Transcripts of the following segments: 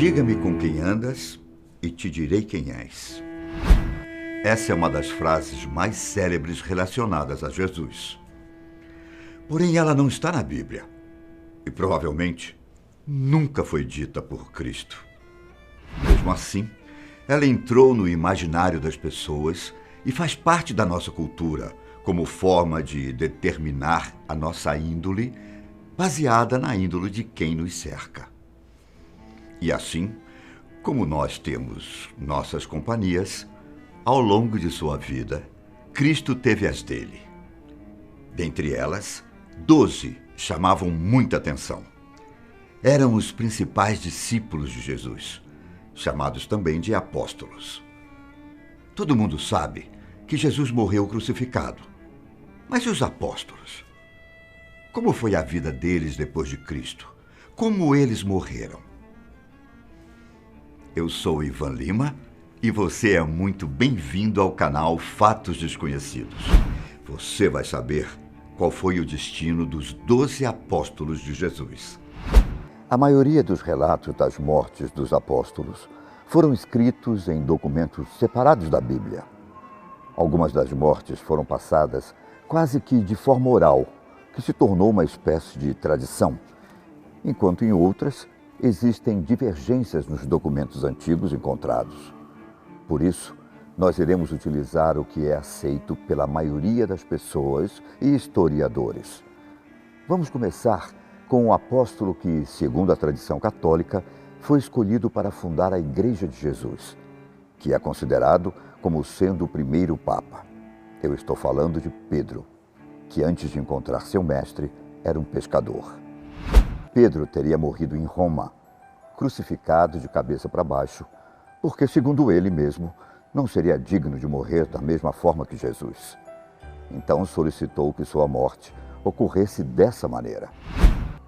Diga-me com quem andas e te direi quem és. Essa é uma das frases mais célebres relacionadas a Jesus. Porém, ela não está na Bíblia e provavelmente nunca foi dita por Cristo. Mesmo assim, ela entrou no imaginário das pessoas e faz parte da nossa cultura como forma de determinar a nossa índole, baseada na índole de quem nos cerca. E assim, como nós temos nossas companhias, ao longo de sua vida, Cristo teve as dele. Dentre elas, 12 chamavam muita atenção. Eram os principais discípulos de Jesus, chamados também de apóstolos. Todo mundo sabe que Jesus morreu crucificado. Mas e os apóstolos? Como foi a vida deles depois de Cristo? Como eles morreram? Eu sou Ivan Lima e você é muito bem-vindo ao canal Fatos Desconhecidos. Você vai saber qual foi o destino dos 12 apóstolos de Jesus. A maioria dos relatos das mortes dos apóstolos foram escritos em documentos separados da Bíblia. Algumas das mortes foram passadas quase que de forma oral, que se tornou uma espécie de tradição, enquanto em outras existem divergências nos documentos antigos encontrados. Por isso, nós iremos utilizar o que é aceito pela maioria das pessoas e historiadores. Vamos começar com o apóstolo que, segundo a tradição católica, foi escolhido para fundar a Igreja de Jesus, que é considerado como sendo o primeiro Papa. Eu estou falando de Pedro, que antes de encontrar seu mestre, era um pescador. Pedro teria morrido em Roma, crucificado de cabeça para baixo, porque, segundo ele mesmo, não seria digno de morrer da mesma forma que Jesus. Então solicitou que sua morte ocorresse dessa maneira.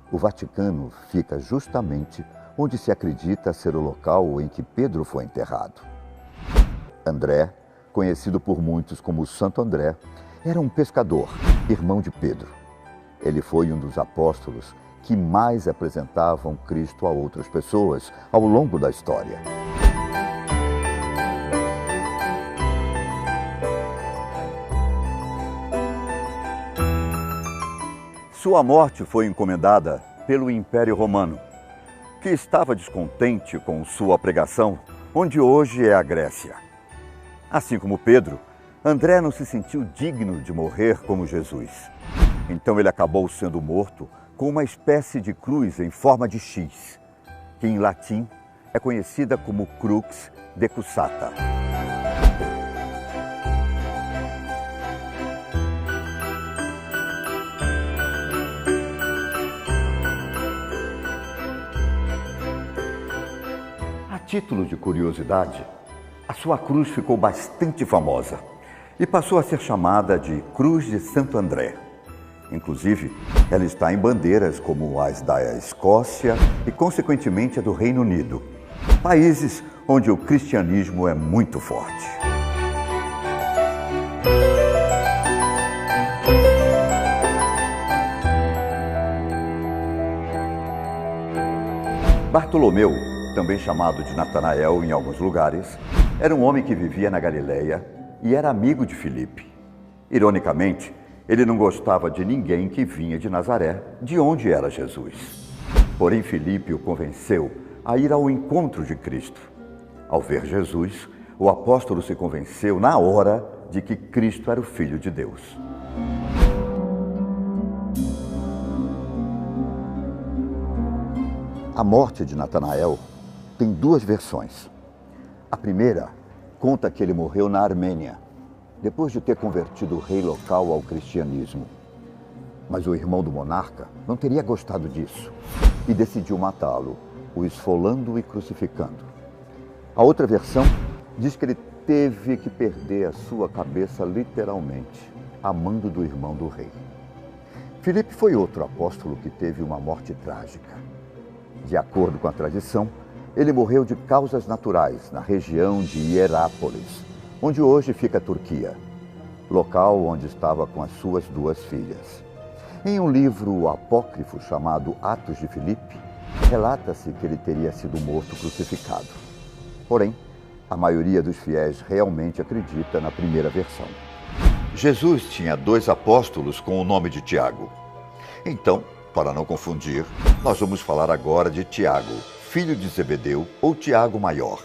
O Vaticano fica justamente onde se acredita ser o local em que Pedro foi enterrado. André, conhecido por muitos como Santo André, era um pescador, irmão de Pedro. Ele foi um dos apóstolos que mais apresentavam Cristo a outras pessoas ao longo da história. Sua morte foi encomendada pelo Império Romano, que estava descontente com sua pregação, onde hoje é a Grécia. Assim como Pedro, André não se sentiu digno de morrer como Jesus. Então ele acabou sendo morto com uma espécie de cruz em forma de X, que em latim é conhecida como crux decussata. A título de curiosidade, a sua cruz ficou bastante famosa e passou a ser chamada de Cruz de Santo André. Inclusive, ela está em bandeiras como as da Escócia e, consequentemente, a do Reino Unido, países onde o cristianismo é muito forte. Bartolomeu, também chamado de Natanael em alguns lugares, era um homem que vivia na Galileia e era amigo de Filipe. Ironicamente, ele não gostava de ninguém que vinha de Nazaré, de onde era Jesus. Porém, Filipe o convenceu a ir ao encontro de Cristo. Ao ver Jesus, o apóstolo se convenceu na hora de que Cristo era o Filho de Deus. A morte de Natanael tem duas versões. A primeira conta que ele morreu na Armênia, depois de ter convertido o rei local ao cristianismo. Mas o irmão do monarca não teria gostado disso e decidiu matá-lo, o esfolando e crucificando. A outra versão diz que ele teve que perder a sua cabeça literalmente, a mando do irmão do rei. Filipe foi outro apóstolo que teve uma morte trágica. De acordo com a tradição, ele morreu de causas naturais na região de Hierápolis, onde hoje fica a Turquia, local onde estava com as suas duas filhas. Em um livro apócrifo chamado Atos de Filipe, Relata-se que ele teria sido morto crucificado. Porém, a maioria dos fiéis realmente acredita na primeira versão. Jesus tinha 2 apóstolos com o nome de Tiago. Então, para não confundir, nós vamos falar agora de Tiago, filho de Zebedeu, ou Tiago Maior.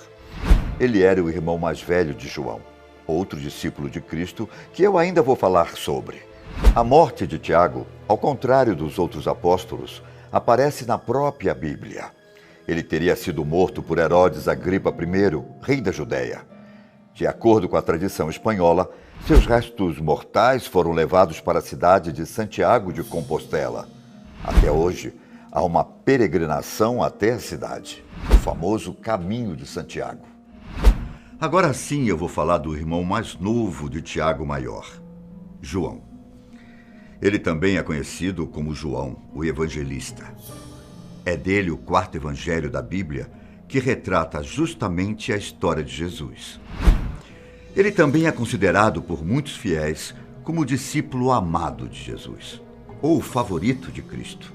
Ele era o irmão mais velho de João, outro discípulo de Cristo que eu ainda vou falar sobre. A morte de Tiago, ao contrário dos outros apóstolos, aparece na própria Bíblia. Ele teria sido morto por Herodes Agripa I, rei da Judéia. De acordo com a tradição espanhola, seus restos mortais foram levados para a cidade de Santiago de Compostela. Até hoje, há uma peregrinação até a cidade, o famoso Caminho de Santiago. Agora sim eu vou falar do irmão mais novo de Tiago Maior, João. Ele também é conhecido como João, o Evangelista. É dele o 4º evangelho da Bíblia, que retrata justamente a história de Jesus. Ele também é considerado por muitos fiéis como o discípulo amado de Jesus, ou o favorito de Cristo.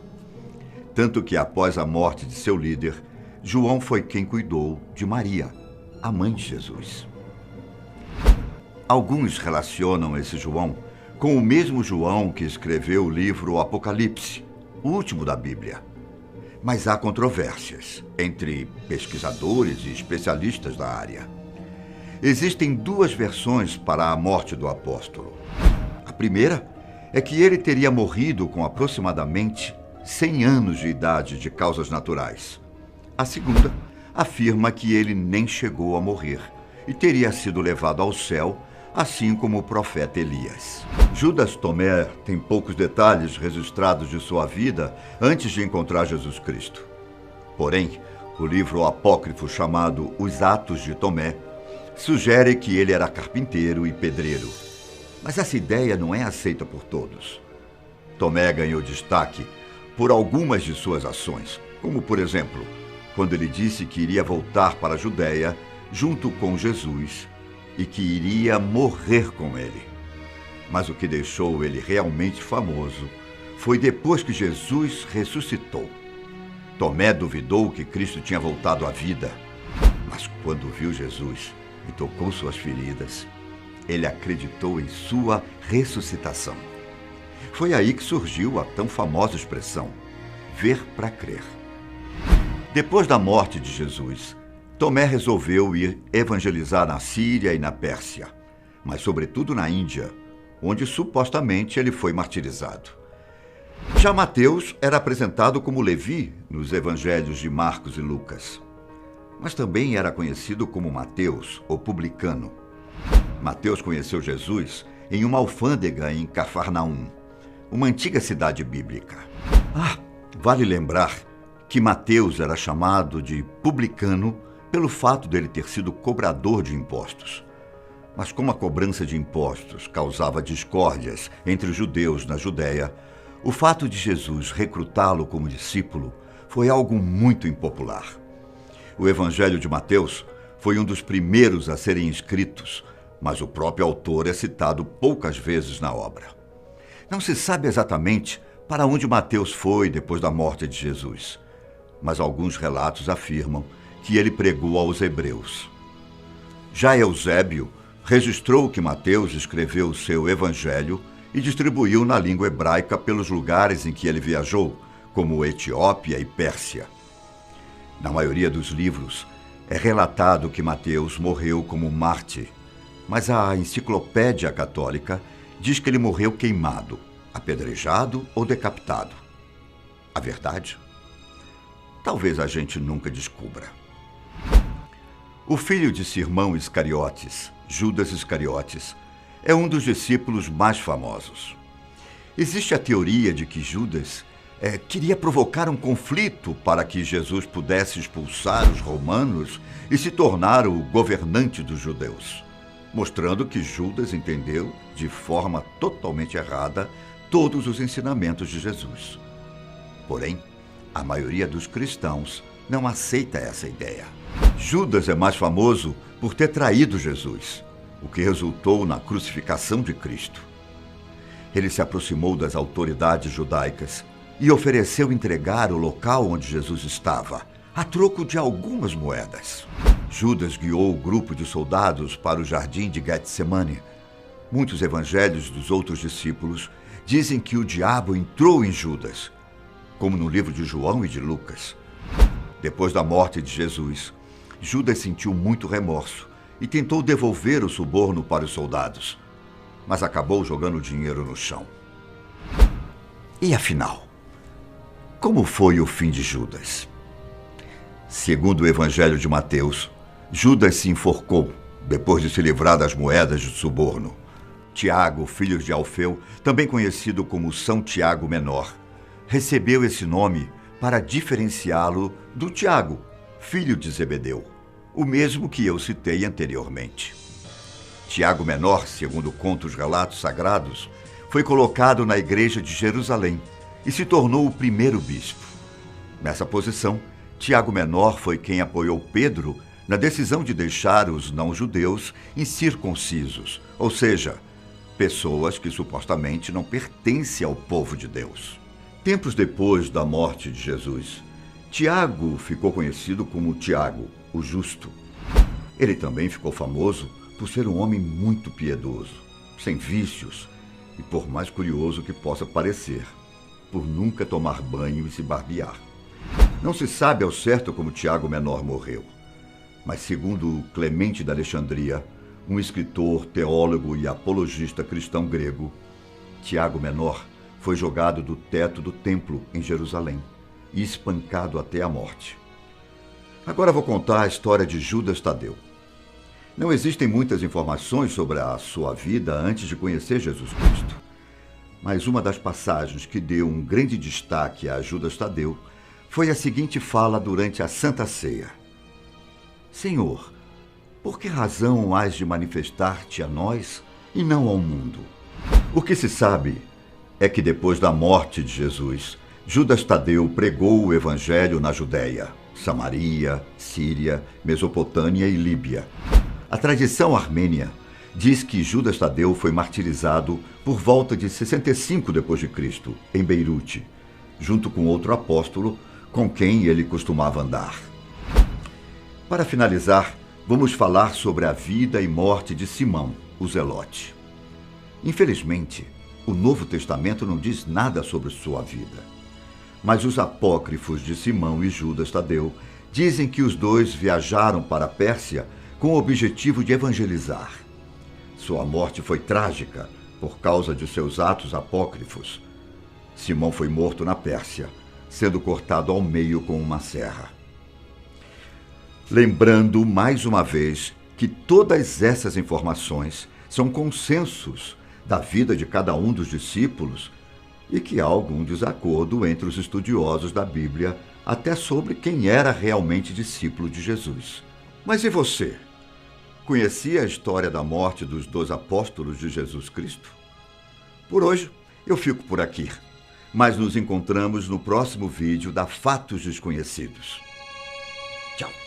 Tanto que após a morte de seu líder, João foi quem cuidou de Maria, a mãe de Jesus. Alguns relacionam esse João com o mesmo João que escreveu o livro Apocalipse, o último da Bíblia. Mas há controvérsias entre pesquisadores e especialistas da área. Existem 2 versões para a morte do apóstolo. A primeira é que ele teria morrido com aproximadamente 100 anos de idade de causas naturais. A segunda afirma que ele nem chegou a morrer e teria sido levado ao céu, assim como o profeta Elias. Judas Tomé tem poucos detalhes registrados de sua vida antes de encontrar Jesus Cristo. Porém, o livro apócrifo chamado Os Atos de Tomé sugere que ele era carpinteiro e pedreiro. Mas essa ideia não é aceita por todos. Tomé ganhou destaque por algumas de suas ações, como, por exemplo, quando ele disse que iria voltar para a Judéia junto com Jesus e que iria morrer com ele. Mas o que deixou ele realmente famoso foi depois que Jesus ressuscitou. Tomé duvidou que Cristo tinha voltado à vida, mas quando viu Jesus e tocou suas feridas, ele acreditou em sua ressuscitação. Foi aí que surgiu a tão famosa expressão, ver para crer. Depois da morte de Jesus, Tomé resolveu ir evangelizar na Síria e na Pérsia, mas sobretudo na Índia, onde supostamente ele foi martirizado. Já Mateus era apresentado como Levi nos evangelhos de Marcos e Lucas, mas também era conhecido como Mateus, o publicano. Mateus conheceu Jesus em uma alfândega em Cafarnaum, uma antiga cidade bíblica. Vale lembrar que Mateus era chamado de publicano pelo fato dele ter sido cobrador de impostos. Mas como a cobrança de impostos causava discórdias entre os judeus na Judéia, o fato de Jesus recrutá-lo como discípulo foi algo muito impopular. O Evangelho de Mateus foi um dos primeiros a serem escritos, mas o próprio autor é citado poucas vezes na obra. Não se sabe exatamente para onde Mateus foi depois da morte de Jesus, mas alguns relatos afirmam que ele pregou aos hebreus. Já Eusébio registrou que Mateus escreveu o seu evangelho e distribuiu na língua hebraica pelos lugares em que ele viajou, como Etiópia e Pérsia. Na maioria dos livros, é relatado que Mateus morreu como mártir, mas a Enciclopédia Católica diz que ele morreu queimado, apedrejado ou decapitado. A verdade? Talvez a gente nunca descubra. O filho de Simão Iscariotes, Judas Iscariotes, é um dos discípulos mais famosos. Existe a teoria de que Judas queria provocar um conflito para que Jesus pudesse expulsar os romanos e se tornar o governante dos judeus, mostrando que Judas entendeu de forma totalmente errada todos os ensinamentos de Jesus. Porém, a maioria dos cristãos não aceita essa ideia. Judas é mais famoso por ter traído Jesus, o que resultou na crucificação de Cristo. Ele se aproximou das autoridades judaicas e ofereceu entregar o local onde Jesus estava, a troco de algumas moedas. Judas guiou o grupo de soldados para o jardim de Getsemane. Muitos evangelhos dos outros discípulos dizem que o diabo entrou em Judas, como no livro de João e de Lucas. Depois da morte de Jesus, Judas sentiu muito remorso e tentou devolver o suborno para os soldados, mas acabou jogando o dinheiro no chão. E afinal, como foi o fim de Judas? Segundo o Evangelho de Mateus, Judas se enforcou depois de se livrar das moedas de suborno. Tiago, filho de Alfeu, também conhecido como São Tiago Menor, recebeu esse nome para diferenciá-lo do Tiago, filho de Zebedeu, o mesmo que eu citei anteriormente. Tiago Menor, segundo conta os relatos sagrados, foi colocado na igreja de Jerusalém e se tornou o primeiro bispo. Nessa posição, Tiago Menor foi quem apoiou Pedro na decisão de deixar os não-judeus incircuncisos, ou seja, pessoas que supostamente não pertencem ao povo de Deus. Tempos depois da morte de Jesus, Tiago ficou conhecido como Tiago, o Justo. Ele também ficou famoso por ser um homem muito piedoso, sem vícios e, por mais curioso que possa parecer, por nunca tomar banho e se barbear. Não se sabe ao certo como Tiago Menor morreu, mas segundo Clemente de Alexandria, um escritor, teólogo e apologista cristão grego, Tiago Menor foi jogado do teto do templo em Jerusalém e espancado até a morte. Agora vou contar a história de Judas Tadeu. Não existem muitas informações sobre a sua vida antes de conhecer Jesus Cristo, mas uma das passagens que deu um grande destaque a Judas Tadeu foi a seguinte fala durante a Santa Ceia: Senhor, por que razão hás de manifestar-te a nós e não ao mundo? O que se sabe é que depois da morte de Jesus, Judas Tadeu pregou o evangelho na Judéia, Samaria, Síria, Mesopotâmia e Líbia. A tradição armênia diz que Judas Tadeu foi martirizado por volta de 65 d.C., em Beirute, junto com outro apóstolo com quem ele costumava andar. Para finalizar, vamos falar sobre a vida e morte de Simão, o Zelote. Infelizmente, o Novo Testamento não diz nada sobre sua vida, mas os apócrifos de Simão e Judas Tadeu dizem que os dois viajaram para a Pérsia com o objetivo de evangelizar. Sua morte foi trágica por causa de seus atos apócrifos. Simão foi morto na Pérsia, sendo cortado ao meio com uma serra. Lembrando mais uma vez que todas essas informações são consensos da vida de cada um dos discípulos e que há algum desacordo entre os estudiosos da Bíblia até sobre quem era realmente discípulo de Jesus. Mas e você? Conhecia a história da morte dos 2 apóstolos de Jesus Cristo? Por hoje, eu fico por aqui, mas nos encontramos no próximo vídeo da Fatos Desconhecidos. Tchau!